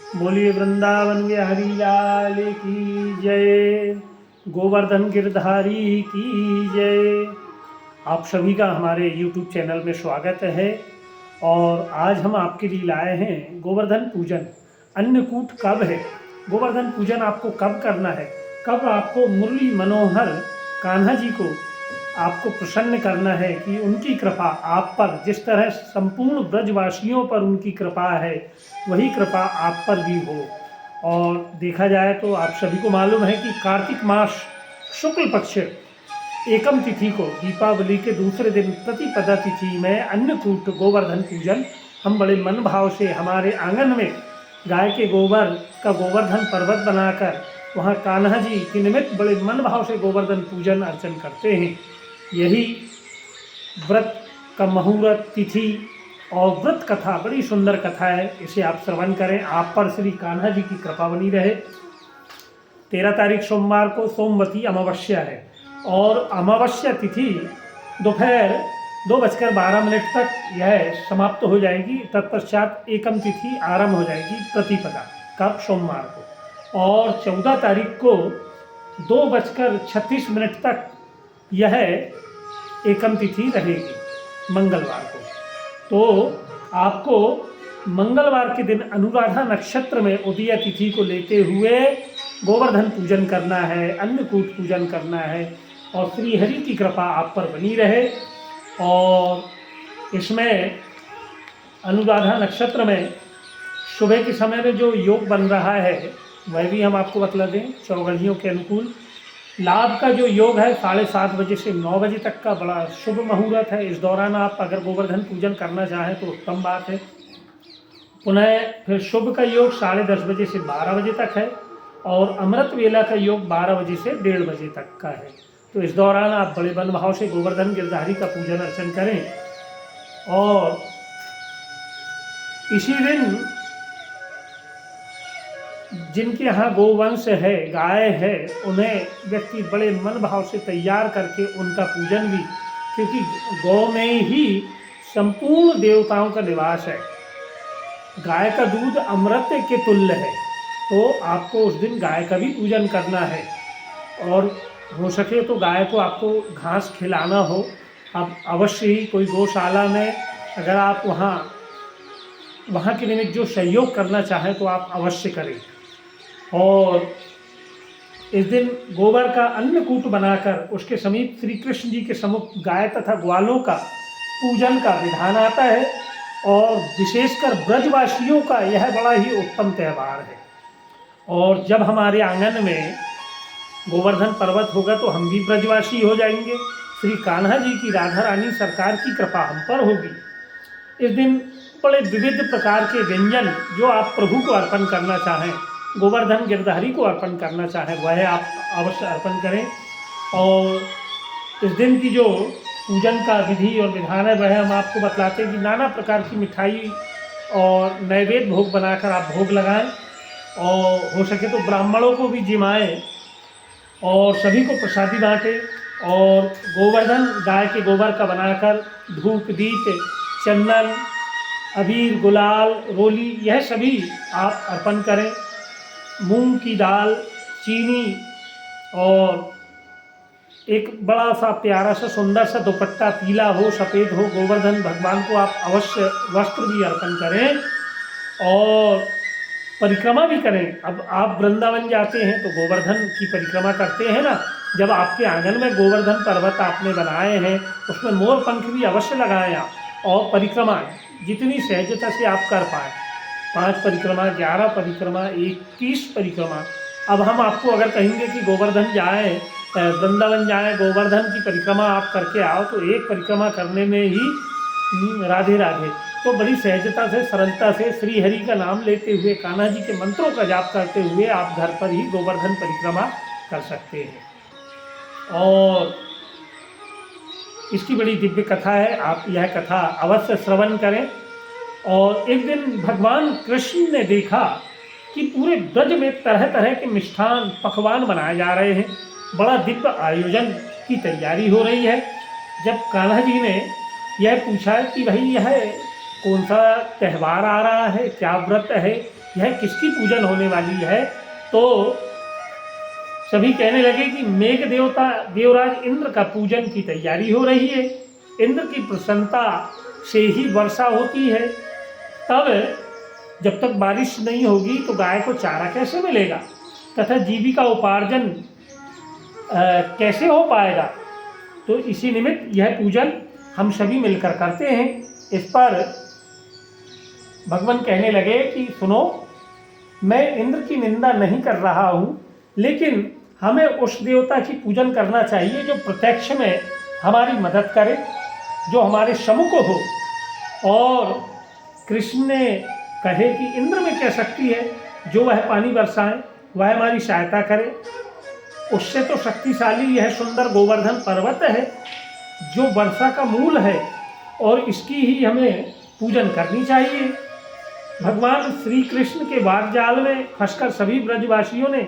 बोलिए वृंदावन बिहारी लाल की जय, गोवर्धन गिरधारी की जय। आप सभी का हमारे YouTube चैनल में स्वागत है। और आज हम आपके लिए लाए हैं गोवर्धन पूजन। अन्नकूट कब है, गोवर्धन पूजन आपको कब करना है, कब आपको मुरली मनोहर कान्हा जी को आपको प्रसन्न करना है कि उनकी कृपा आप पर, जिस तरह संपूर्ण ब्रजवासियों पर उनकी कृपा है वही कृपा आप पर भी हो। और देखा जाए तो आप सभी को मालूम है कि कार्तिक मास शुक्ल पक्ष एकम तिथि को, दीपावली के दूसरे दिन प्रतिपदा तिथि में अन्नकूट गोवर्धन पूजन हम बड़े मन भाव से हमारे आंगन में गाय के गोबर का गोवर्धन पर्वत बनाकर वहाँ कान्हा जी के निमित्त बड़े मन भाव से गोवर्धन पूजन अर्चन करते हैं। यही व्रत का मुहूर्त तिथि और व्रत कथा, बड़ी सुंदर कथा है, इसे आप श्रवण करें। आप पर श्री कान्हा जी की कृपा बनी रहे। 13 तारीख सोमवार को सोमवती अमावस्या है और अमावस्या तिथि दोपहर 2:12 तक यह समाप्त हो जाएगी। तत्पश्चात एकम तिथि आरंभ हो जाएगी प्रतिपदा, कब, सोमवार को। और 14 तारीख को 2:36 तक यह एकम तिथि रहेगी, मंगलवार को। तो आपको मंगलवार के दिन अनुराधा नक्षत्र में उदय तिथि को लेते हुए गोवर्धन पूजन करना है, अन्नकूट पूजन करना है और श्री हरि की कृपा आप पर बनी रहे। और इसमें अनुराधा नक्षत्र में सुबह के समय में जो योग बन रहा है वह भी हम आपको बतला दें। चौगढ़ियों के अनुकूल लाभ का जो योग है 7:30 बजे से 9 बजे तक का बड़ा शुभ मुहूर्त है। इस दौरान आप अगर गोवर्धन पूजन करना चाहें तो उत्तम बात है। पुनः फिर शुभ का योग 10:30 बजे से 12 बजे तक है और अमृत वेला का योग 12 बजे से 1:30 बजे तक का है। तो इस दौरान आप बड़े मन भाव से गोवर्धन गिरधारी का पूजन अर्चन करें। और इसी दिन जिनके यहाँ गोवंश है, गाय है, उन्हें व्यक्ति बड़े मन भाव से तैयार करके उनका पूजन भी, क्योंकि गौ में ही संपूर्ण देवताओं का निवास है। गाय का दूध अमृत के तुल्य है, तो आपको उस दिन गाय का भी पूजन करना है। और हो सके तो गाय को आपको घास खिलाना हो, अब अवश्य ही कोई गौशाला में अगर आप वहाँ के निमित्त जो सहयोग करना चाहें तो आप अवश्य करें। और इस दिन गोबर का अन्नकूट बनाकर उसके समीप श्री कृष्ण जी के सम्मुख गाय तथा ग्वालों का पूजन का विधान आता है। और विशेषकर ब्रजवासियों का यह बड़ा ही उत्तम त्यौहार है। और जब हमारे आंगन में गोवर्धन पर्वत होगा तो हम भी ब्रजवासी हो जाएंगे। श्री कान्हा जी की, राधा रानी सरकार की कृपा हम पर होगी। इस दिन बड़े विविध प्रकार के व्यंजन जो आप प्रभु को अर्पण करना चाहें, गोवर्धन गिरधारी को अर्पण करना चाहें, वह आप अवश्य अर्पण करें। और इस दिन की जो पूजन का विधि और विधान है वह हम आपको बतलाते हैं कि नाना प्रकार की मिठाई और नैवेद्य भोग बनाकर आप भोग लगाएं और हो सके तो ब्राह्मणों को भी जिमाएं और सभी को प्रसादी बांटें। और गोवर्धन गाय के गोबर का बनाकर धूप, दीप, चंदन, अबीर, गुलाल, रोली, यह सभी आप अर्पण करें। मूंग की दाल, चीनी और एक बड़ा सा प्यारा सा सुंदर सा दुपट्टा, पीला हो, सफ़ेद हो, गोवर्धन भगवान को आप अवश्य वस्त्र भी अर्पण करें और परिक्रमा भी करें। अब आप वृंदावन जाते हैं तो गोवर्धन की परिक्रमा करते हैं ना, जब आपके आंगन में गोवर्धन पर्वत आपने बनाए हैं उसमें मोर पंख भी अवश्य लगाएं आप। और परिक्रमा जितनी सहजता से आप कर पाएँ, 5 परिक्रमा, 11 परिक्रमा, 21 परिक्रमा। अब हम आपको अगर कहेंगे कि गोवर्धन जाएँ, वृंदावन जाएँ, गोवर्धन की परिक्रमा आप करके आओ, तो एक परिक्रमा करने में ही राधे राधे, तो बड़ी सहजता से, सरलता से श्री हरि का नाम लेते हुए, कान्हा जी के मंत्रों का जाप करते हुए आप घर पर ही गोवर्धन परिक्रमा कर सकते हैं। और इसकी बड़ी दिव्य कथा है, आप यह कथा अवश्य श्रवण करें। और एक दिन भगवान कृष्ण ने देखा कि पूरे ब्रज में तरह तरह के मिष्ठान पकवान बनाए जा रहे हैं, बड़ा दिव्य आयोजन की तैयारी हो रही है। जब कान्हा जी ने यह पूछा कि भाई यह कौन सा त्यौहार आ रहा है, क्या व्रत है, यह किसकी पूजन होने वाली है? तो सभी कहने लगे कि मेघ देवता देवराज इंद्र का पूजन की तैयारी हो रही है, इंद्र की प्रसन्नता से ही वर्षा होती है। तब जब तक बारिश नहीं होगी तो गाय को चारा कैसे मिलेगा तथा जीविका उपार्जन कैसे हो पाएगा? तो इसी निमित्त यह पूजन हम सभी मिलकर करते हैं। इस पर भगवान कहने लगे कि सुनो, मैं इंद्र की निंदा नहीं कर रहा हूँ, लेकिन हमें उस देवता की पूजन करना चाहिए जो प्रत्यक्ष में हमारी मदद करे, जो हमारे सम्मुख हो। और कृष्ण ने कहे कि इंद्र में क्या शक्ति है, जो वह पानी बरसाए, वह हमारी सहायता करे। उससे तो शक्तिशाली यह सुंदर गोवर्धन पर्वत है जो वर्षा का मूल है, और इसकी ही हमें पूजन करनी चाहिए। भगवान श्री कृष्ण के वाग्जाल में फंसकर सभी ब्रजवासियों ने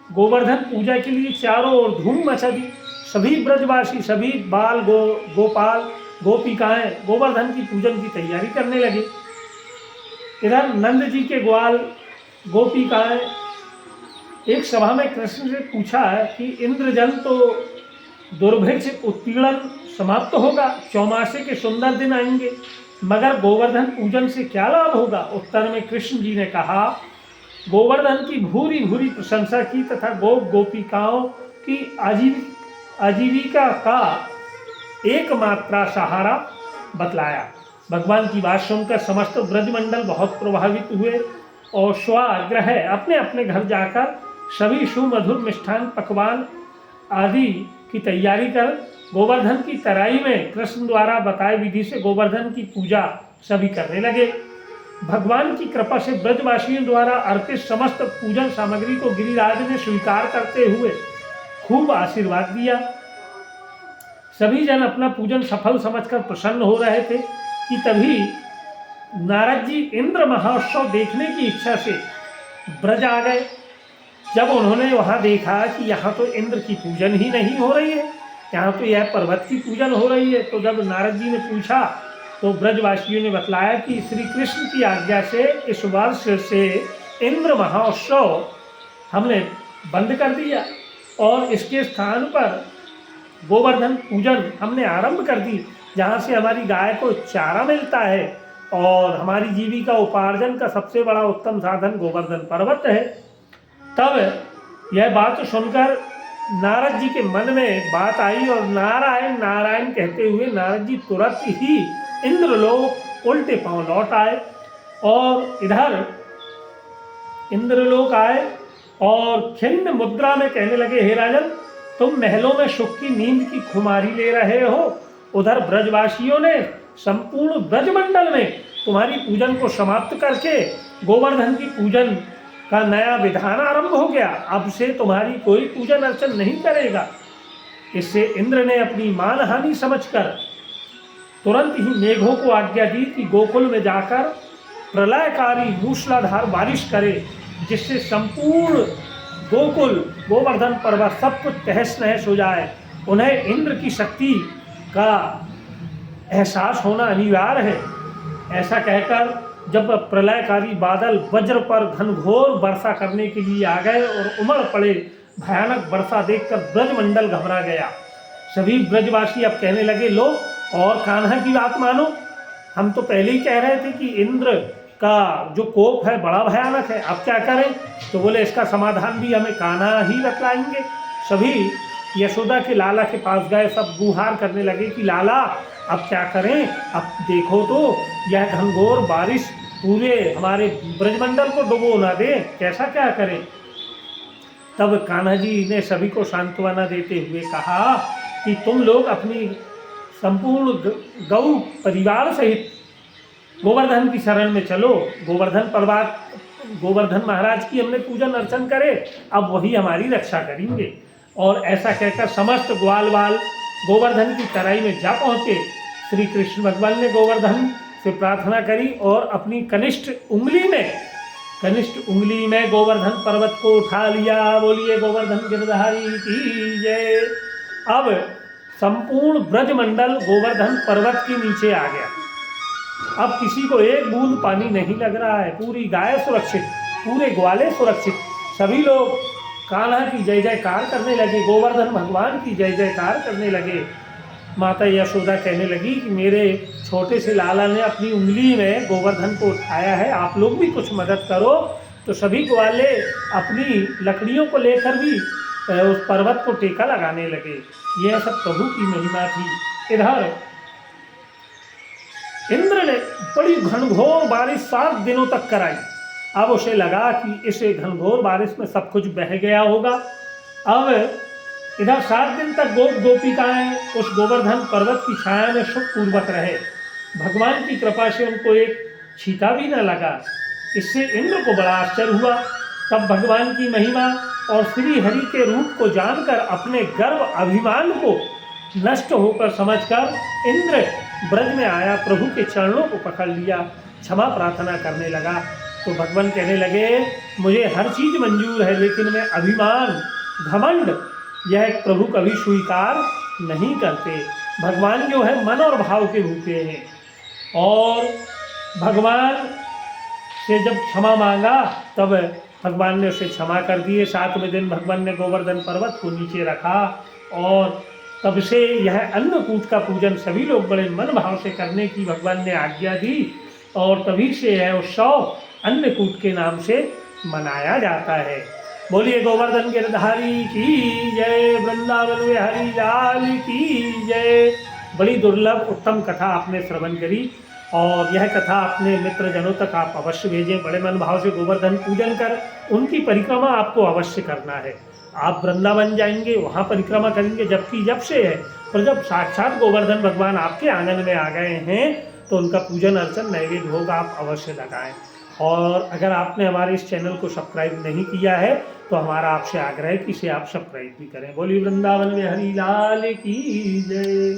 गोवर्धन पूजा के लिए चारों ओर धूम मचा दी। सभी ब्रजवासी, सभी बाल गोपाल गोपिकाएं गोवर्धन की पूजन की तैयारी करने लगे। इधर नंद जी के ग्वाल गोपिकाएं एक सभा में कृष्ण से पूछा कि इंद्रजन तो दुर्भिक्ष उत्पीड़न समाप्त होगा, चौमासे के सुंदर दिन आएंगे, मगर गोवर्धन पूजन से क्या लाभ होगा? उत्तर में कृष्ण जी ने कहा, गोवर्धन की भूरी भूरी प्रशंसा की तथा गोपिकाओं की आजीविका का एकमात्र सहारा बतलाया। भगवान की बात सुनकर समस्त ब्रजमंडल बहुत प्रभावित हुए और स्वाग्रह अपने अपने घर जाकर सभी सुमधुर मिष्ठान पकवान आदि की तैयारी कर गोवर्धन की तराई में कृष्ण द्वारा बताए विधि से गोवर्धन की पूजा सभी करने लगे। भगवान की कृपा से ब्रजवासियों द्वारा अर्पित समस्त पूजन सामग्री को गिरिराज ने स्वीकार करते हुए खूब आशीर्वाद दिया। सभी जन अपना पूजन सफल समझकर प्रसन्न हो रहे थे कि तभी नारद जी इंद्र महोत्सव देखने की इच्छा से ब्रज आ गए। जब उन्होंने वहां देखा कि यहाँ तो इंद्र की पूजन ही नहीं हो रही है, यहाँ तो यह पर्वत की पूजन हो रही है, तो जब नारद जी ने पूछा तो ब्रजवासियों ने बतलाया कि श्री कृष्ण की आज्ञा से इस वर्ष से इंद्र महोत्सव हमने बंद कर दिया और इसके स्थान पर गोवर्धन पूजन हमने आरंभ कर दी, जहाँ से हमारी गाय को चारा मिलता है और हमारी जीविका उपार्जन का सबसे बड़ा उत्तम साधन गोवर्धन पर्वत है। तब यह बात सुनकर नारद जी के मन में बात आई और नारायण नारायण कहते हुए नारद जी तुरंत ही इंद्रलोक उल्टे पांव लौट आए और इधर इंद्रलोक आए और खिन्न मुद्रा में कहने लगे, हे राजन, तुम महलों में सुख की नींद की खुमारी ले रहे हो, उधर ब्रजवासियों ने संपूर्ण ब्रजमंडल में तुम्हारी पूजन को समाप्त करके गोवर्धन की पूजन का नया विधान आरंभ हो गया। अब से तुम्हारी कोई पूजन अर्चन नहीं करेगा। इससे इंद्र ने अपनी मानहानि समझकर तुरंत ही मेघों को आज्ञा दी कि गोकुल में जाकर प्रलयकारी मूसलाधार बारिश करे, जिससे संपूर्ण गोकुल गोवर्धन पर्वत सब कुछ तहस नहस हो जाए। उन्हें इंद्र की शक्ति का एहसास होना अनिवार्य है। ऐसा कहकर जब प्रलयकारी बादल वज्र पर घनघोर वर्षा करने के लिए आ गए और उमड़ पड़े, भयानक वर्षा देखकर ब्रजमंडल घबरा गया। सभी ब्रजवासी अब कहने लगे, लो और कान्हा की बात मानो, हम तो पहले ही कह रहे थे कि इंद्र का जो कोप है बड़ा भयानक है, अब क्या करें? तो बोले इसका समाधान भी हमें कान्हा ही बतलाएंगे। सभी यशोदा के लाला के पास गए, सब गुहार करने लगे कि लाला अब क्या करें, अब देखो तो यह घनघोर बारिश पूरे हमारे ब्रजमंडल को डुबो ना दे, कैसा क्या करें? तब कान्हा जी ने सभी को सांत्वना देते हुए कहा कि तुम लोग अपनी संपूर्ण गौ परिवार सहित गोवर्धन की शरण में चलो। गोवर्धन पर्वत, गोवर्धन महाराज की हमने पूजन अर्चन करे, अब वही हमारी रक्षा करेंगे। और ऐसा कहकर समस्त ग्वाल बाल गोवर्धन की तराई में जा पहुँचे। श्री कृष्ण भगवान ने गोवर्धन से प्रार्थना करी और अपनी कनिष्ठ उंगली में गोवर्धन पर्वत को उठा लिया। बोलिए गोवर्धन गिरधारी की जय। अब संपूर्ण ब्रजमंडल गोवर्धन पर्वत के नीचे आ गया। अब किसी को एक बूंद पानी नहीं लग रहा है, पूरी गाय सुरक्षित, पूरे ग्वाले सुरक्षित। सभी लोग कान्हा की जय जयकार करने लगे, गोवर्धन भगवान की जय जयकार करने लगे। माता यशोदा कहने लगी कि मेरे छोटे से लाला ने अपनी उंगली में गोवर्धन को उठाया है, आप लोग भी कुछ मदद करो। तो सभी ग्वाले अपनी लकड़ियों को लेकर भी उस पर्वत को टेका लगाने लगे। यह सब प्रभु की महिमा थी। इधर इंद्र ने बड़ी घनघोर बारिश 7 दिनों तक कराई। अब उसे लगा कि इस घनघोर बारिश में सब कुछ बह गया होगा। अब इधर 7 दिन तक गोपिकाएं उस गोवर्धन पर्वत की छाया में सुखपूर्वक रहे। भगवान की कृपा से उनको एक छींटा भी न लगा। इससे इंद्र को बड़ा आश्चर्य हुआ। तब भगवान की महिमा और श्री हरि के रूप को जानकर अपने गर्व अभिमान को नष्ट होकर समझकर इंद्र ब्रज में आया, प्रभु के चरणों को पकड़ लिया, क्षमा प्रार्थना करने लगा। तो भगवान कहने लगे मुझे हर चीज मंजूर है, लेकिन मैं अभिमान घमंड यह प्रभु कभी स्वीकार नहीं करते। भगवान जो है मन और भाव के भूखे हैं। और भगवान से जब क्षमा मांगा तब भगवान ने उसे क्षमा कर दिए। 7वें दिन भगवान ने गोवर्धन पर्वत को नीचे रखा और तब से यह अन्नकूट का पूजन सभी लोग बड़े मन भाव से करने की भगवान ने आज्ञा दी और तभी से यह उत्सव अन्नकूट के नाम से मनाया जाता है। बोलिए गोवर्धन गिरधारी की जय, वृंदावन में हरि लाल की जय। बड़ी दुर्लभ उत्तम कथा आपने श्रवण करी और यह कथा अपने मित्र जनों तक आप अवश्य भेजें। बड़े मन भाव से गोवर्धन पूजन कर उनकी परिक्रमा आपको अवश्य करना है। आप वृंदावन जाएंगे, वहाँ परिक्रमा करेंगे जबकि जब से है, पर जब साक्षात गोवर्धन भगवान आपके आंगन में आ गए हैं तो उनका पूजन अर्चन नैवेद्य होगा, आप अवश्य लगाएं। और अगर आपने हमारे इस चैनल को सब्सक्राइब नहीं किया है तो हमारा आपसे आग्रह है कि इसे आप सब्सक्राइब भी करें। बोलिए वृंदावन में हरि लाल की जय।